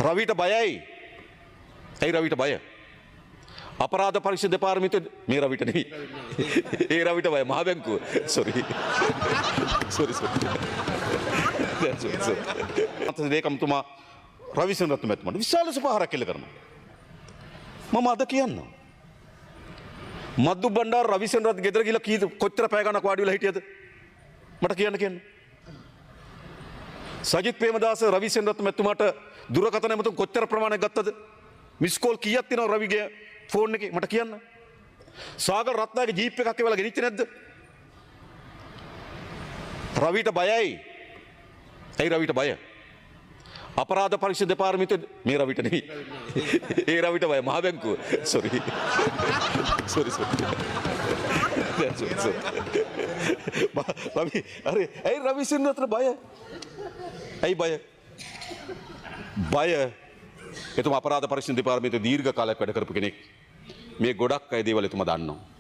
රවිට බයයි. ඇයි රවිට බය? අපරාධ පරීක්ෂණ දෙපාර්තමේන්තුවේ මේ රවිට නෙවෙයි. ඒ රවිට බය මහ බැංකුව. සෝරි. ලේකම්තුමා රවිසේන රත්නමැතිතුමාට විශාල සුපහාරයක් එල්ල කරනවා. මම අද කියන්නම්. මද්දු බණ්ඩාර රවිසේන රත්න ගෙදර ගිහලා කොච්චර පැය ගණනක් වාඩි වෙලා හිටියද? මට කියන්න. සජිත් ප්‍රේමදාස රවිසේන රත්නමැතිතුමාට දුරකථන ඇමතුම් කොච්චර ප්‍රමාණයක් ගත්තද? මිස් කෝල් කීයක් තියෙනවද රවිගේ ෆෝන් එකේ? මට කියන්න. සාගර රත්නාගේ ජීප් එකක් එවලා ගෙනිච්චේ නැද්ද? රවිට බයයි. ඇයි රවිට බය? අපරාධ පරීක්ෂණ දෙපාර්තමේන්තුවේ මේ රවිට නෙවෙයි. ඒ රවිට බය මහ බැංකුව. සෝරි. රවි අර ඇයි රවිසේන රත්න බය? ඇයි බය? බය එතුමා අපරාධ පරීක්ෂණ දෙපාර්තමේන්තුවේ දීර්ඝ කාලයක් වැඩ කරපු කෙනෙක්. මේ ගොඩක් අය දේවල් එතුමා දන්නවා.